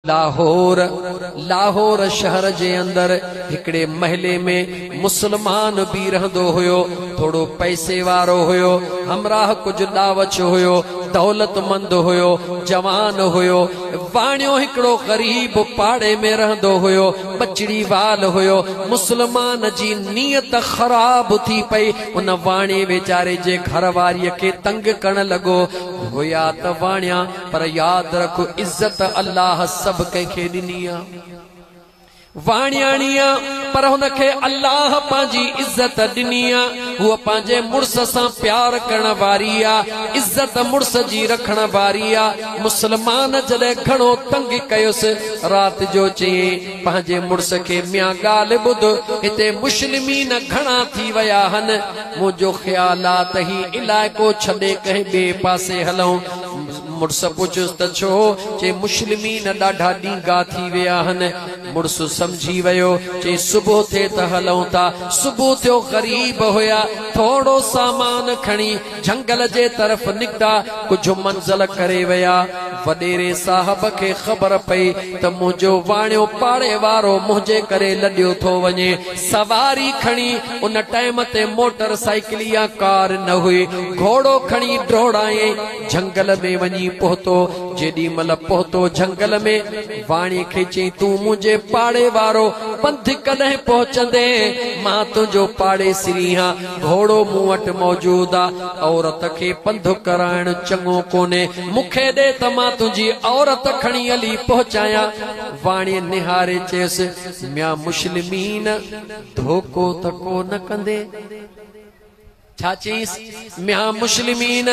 लाहौर शहर जे अंदर हिकड़े महले में मुसलमान भी रहंदो हुयो। थोड़ो पैसे वारो हुयो, हमराह कुछ लावच हुयो, दौलतमंद हुयो, जवान हुयो। वाणियो हिकड़ो गरीब पाड़े में रहंदो हुयो, बचड़ी वाल हुयो। मुसलमान जी नियत खराब थी पई। उन वाणे वेचारे जे घर वारीअ खे तंग करण लगो हुया त वाणिया, पर याद रखो इज्जत अल्लाह सब कंहिंखे ॾिनी आ। वाणियाणी आ पर हुनखे अल्लाह पंहिंजी इज्जत ॾिनी आ। हूअ पंहिंजे मुड़स सां प्यार करण वारी आ, इज्जत मुड़स जी रखण वारी आ। मुसलमान जॾहिं घणो तंग कयुसि, रात जो चयईं पंहिंजे मुड़स खे, मियां ॻाल्हि ॿुध, हिते मुस्लिमीन घणा थी विया आहिनि। मुंहिंजो ख्याल आ त ही इलाइक़ो छॾे कंहिं ॿिए पासे हलूं। मुड़स पुछुसि त छो? चे मुस्लिमीन ॾाढा ॾींगा थी विया आहिनि। मुड़स समझी वियो, चे सुबुह थे त हलूं था। सुबुह थियो, गरीब हुया, थोड़ो सामान खणी जंगल जे तरफ निकता, कुछ मंज़िल करे विया। वडेरे साहब खे ख़बर पई त मुंहिंजो वाणियो पाड़े वारो मुंहिंजे करे लॾियो थो वञे। सवारी खणी, उन टाइम ते मोटर साइकिल या कार न हुई, घोड़ो खणी डोड़ाए जंगल में वञी पहुतो। जेॾी महिल पहुतो जंगल में, वाणी खे चई, तूं मुंहिंजे पाड़े वारो पंध कॾहिं पहुचंदे? मां तुंहिंजो पाड़े सिरी हां, घोड़ो मूं वटि मौजूद आ। औरत खे पंध कराइण चङो कोन्हे, मूंखे ॾे त मां तुंहिंजी औरत खणी हली पहुचाया। वाणी निहारे चयसि, मियां मुस्लिमीन धोखो त को न कंदे? छा चईस? मियां मुस्लिमीन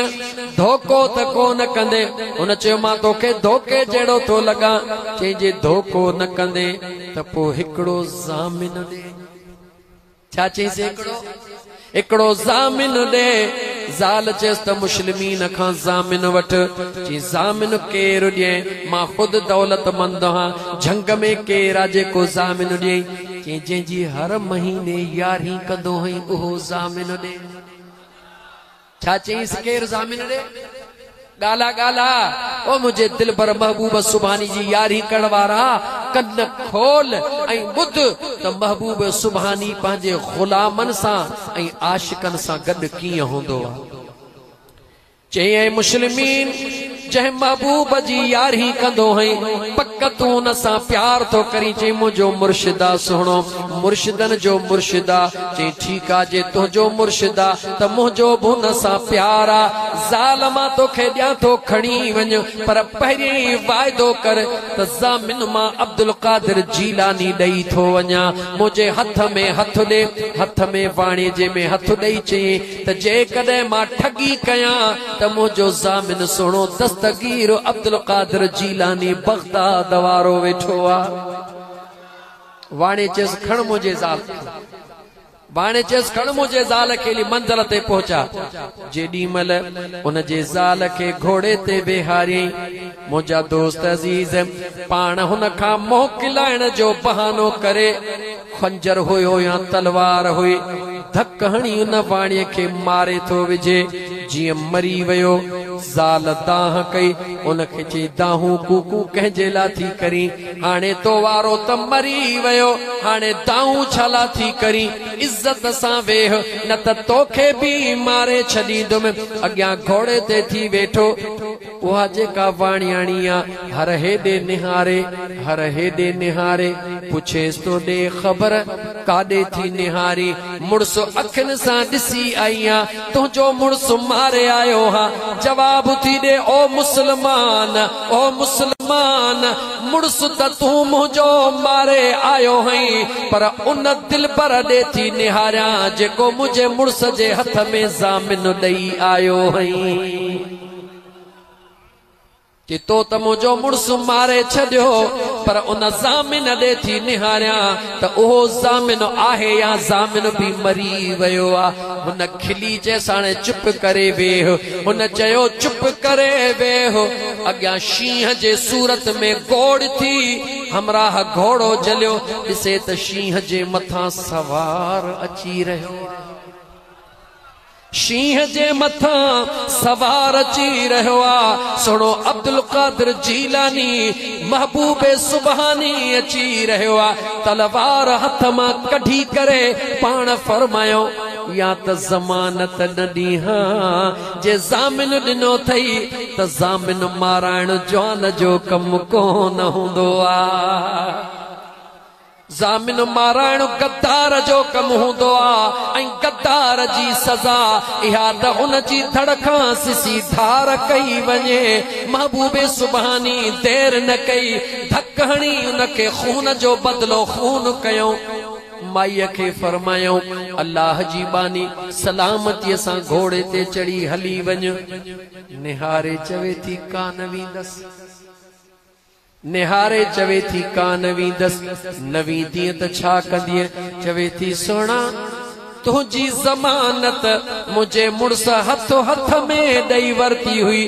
धोखो त को न कंदे? हुन चयो, मां तोखे धोखे जहिड़ो थो लॻा। चई, जे धोखो न कंदे त पोइ हिकिड़ो ज़ामिन ॾे। छा चईस? हिकिड़ो ज़ामिन ॾे। ज़ाल चयसि त मुस्लिमीन खां ज़ामिन वठ। चई, ज़ामिन केरु ॾिए? मां ख़ुदि दौलतमंद हां, झंग में केरु आहे जेको ज़ामिन ॾिए? चई, जंहिंजी हर महीने यारी कंदो हई उहो ज़ामिन ॾे। छा चईस? केरु ज़ामिन ॾे? ॻाल्हा ॻाल्हा, ओ मुंहिंजे दिलबर महबूब सुभानी जी यारी करण वारा, कन खोल ऐं ॿुध त महबूब सुभानी पंहिंजे ग़ुलामनि सां ऐं आशिकनि सां गॾु कीअं हूंदो आहे। चई, मुस्लिमीन जंहिं महबूब जी यारी कंदो हई, पक तूं हुन सां प्यार थो करी। चई, मुंहिंजो मुर्शिदा सुहिणो, मुर्शिदनि जो मुर्शिदा। चई, ठीकु आहे, जे तुंहिंजो मुर्शिदा त मुंहिंजो बि हुन सां प्यार आहे। ज़ाल मां तोखे ॾियां थो, खणी वञ, पर पहिरीं वाइदो कर त ज़ामिन मां अब्दुल कादिर जीलानी ॾेई थो वञा। मुंहिंजे हथ में हथ ॾे। हथ में वाणी जे में हथ ॾेई चई त जेकॾहिं मां ठगी कयां त मुंहिंजो ज़ामिन सुहिणो दस्तगीर अब्दुल कादिर जीलानी बगदाद वारो वेठो आ। वाणे चयसि, खण मुंहिंजे ज़ाल। वाणे चयसि, खण मुंहिंजे ज़ाल खे मंज़िल ते पहुचा। जेॾी महिल उन जे ज़ाल खे घोड़े ते वेहारियईं, मुंहिंजा दोस्त अज़ीज़, पाण हुन खां मोकिलाइण जो बहानो करे, खंजर हुयो या तलवार हुई, धक हणी उन वाणीअ खे मारे थो विझे। जीअं मरी वियो, ज़ाल दाह कई। उनखे चई, दाहूं कूकू कंहिंजे लाइ थी करी? हाणे तो वारो त मरी वियो, हाणे दाहूं छा लाइ थी करी? इज्जत सां वेह, न त तोखे बि मारे छॾींदुमि। अॻियां घोड़े ते थी वेठो। उहा जेका वाणियाणी आ, हर हेॾे निहारे, हर हेॾे निहारे, पुछेसि तो, ॾे ख़बर काॾे थी निहारी? मुड़स अखियुनि सां ॾिसी आई आ, तुंहिंजो मुड़स मारे आयो हा। जवाब थी ॾे, ओ मुसलमान, ओ मुसलमान, मुड़स त तूं मुंहिंजो मारे आयो हई, पर उन दिलबर ॾे थी निहारियां जेको मुंहिंजे मुड़स जे हथ में ज़ामिन ॾेई आयो हई। कि तो त मुंहिंजो मुड़स मारे छॾियो, पर उन ज़ामिन ॾे थी निहारियां त उहो ज़ामिन आहे या ज़ामिन बि मरी वियो आहे। हुन खिली चयसि, हाणे चुप करे वेह। हुन चयो, चुप करे वेह। अॻियां शींहं जे सूरत में गोड़ थी, हमराह घोड़ो जलियो। ॾिसे त शींहं जे मथां सवार अची रहियो। शींह जे मथा सवार अची रहियो आ। सुनो अब्दुल कादिर जीलानी महबूबे सुबहानी अची रहियो आ। तलवार हथ मां कढी करे पाण फरमायो या त ज़मानत न ॾीहा, जे ज़ामिन ॾिनो थई त ज़ामिन माराइण जवान जो कम कोन हूंदो आ। ज़ामिन माराइण गद्दार जो कम हूंदो आ। ऐं गद्दार जी सज़ा इहा त उन जी धड़ खां सिसी धार कई वञे। महबूबे सुबहानी देर न कई, धक हणी उनखे खून जो बदलो खून कयो। माईअ खे फरमायो अल्लाह जी बानी सलामतीअ सां घोड़े ते चढ़ी हली वञ। निहारे चवे थी कान वेंदसि, निहारे चवे थी कान वेंदसि। न वेंदीअ त छा कंदीअ? चवे थी सोना तुंहिंजी ज़मानत मुंहिंजे मुड़स हथो हथ में ॾेई वरती हुई।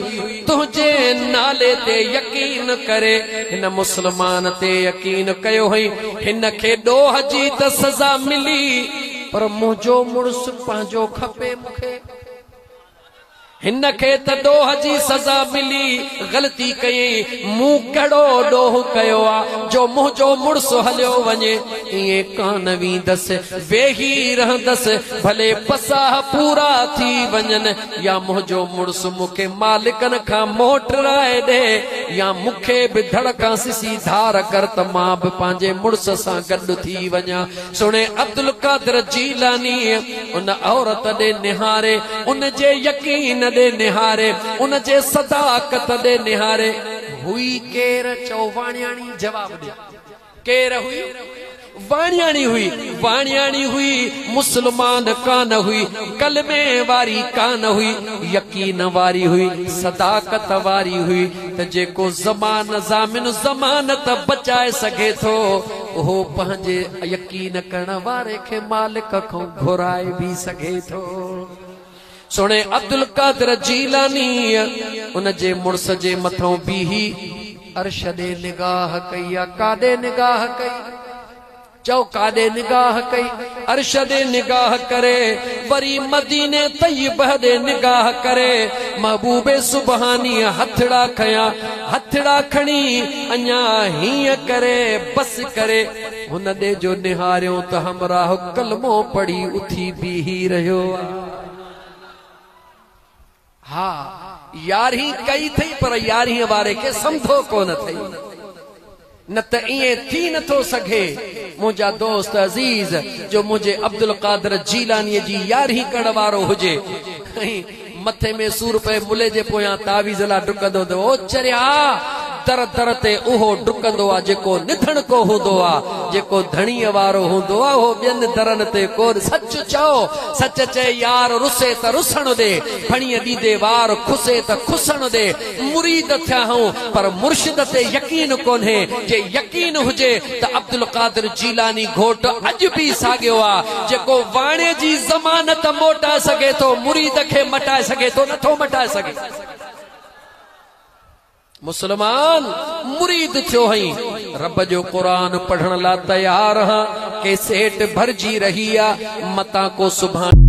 तुंहिंजे नाले ते यकीन करे हिन मुस्लमान ते यकीन कयो हुई। हिन खे ॾोह जी त सज़ा मिली, पर मुंहिंजो मुड़स पंहिंजो खपे मूंखे। हिन खे त ॾोह जी सज़ा मिली, ग़लती कयई। मूं कहिड़ो ॾोह कयो आ जो मुंहिंजो मुड़स हलियो वञे? ईअं कान वेंदसि, वेही रहंदसि, भले पसाह पूरा थी वञनि, या मुंहिंजो मुड़स मूंखे मालिकनि खां मोटराए ॾे, या मूंखे बि धड़ खां सिसी धार कर त मां बि पंहिंजे मुड़स सां गॾु थी वञा। सुणे अब्दुल कादिर जीलानी उन औरत ॾे निहारे, उन जे यकीन ॾे निहारे, उन जे सदाकत ॾे निहारे। हुई केर? चओ वाणियाणी। जवाब ॾे केर हुई? वाणियाणी हुई। वाणियाणी हुई, मुसलमान कान हुई, कलमे वारी कान हुई, यकीन वारी हुई, सदाकत वारी हुई। त जेको ज़ामिन ज़मानत बचाए सघे थो, उहो पंहिंजे यकीन करण वारे खे मालिक खां घुराए भी सघे थो। सुणे अब्दुल कादिर जीलानी उन जे मुड़स जे मथों बीही अर्श ॾे निगाह कई। काॾे निगाह कई? चओ काॾे निगाह कई? अर्श ॾे निगाह करे, वरी मदीने तैयबह ॾे निगाह करे। महबूबे सुबहानी हथड़ा खया, हथड़ा खणी अञा हीअं करे बस करे हुन ॾे जो निहारियो त हमराह कलमो पढ़ी उथी बीही रहियो आ। हा यारही कई थई, पर यारही वारे के समझो कोन थई। न त इएं थी नथो सघे मुंहिंजा दोस्त अज़ीज जो मुंहिंजे अब्दुल कादिर जीलानी जी यारही करण वारो हुजे, मथे में सूर पे मुले जे पोयां तावीज़ ला डुकंदो त ओ चरिया दर दर ते उहो डुकंदो आ जेको निधण को हूंदो आ, जेको धणीअ वारो हूंदो आ उहो ॿियनि दरनि ते कोन। सच चओ, सच चए यार रुसे त रुसण दे, फणीअ ॾींदे वार खुसे त खुसण दे। मुरीद थिया हूं पर मुर्शिद ते यकीन कोन्हे। जे यकीन हुजे त अब्दुल कादिर जीलानी घोट अॼु बि साॻियो आ, जेको वाणे जी ज़मानत मोटाए सघे थो, मुरीद खे मटाए सघे थो, नथो मटाए सघे। मुसलमान मुरीद थियो हई, रब जो कुरान पढ़ण ला तैयार हां, के सेठ भरजी रही आ, मता को सुभान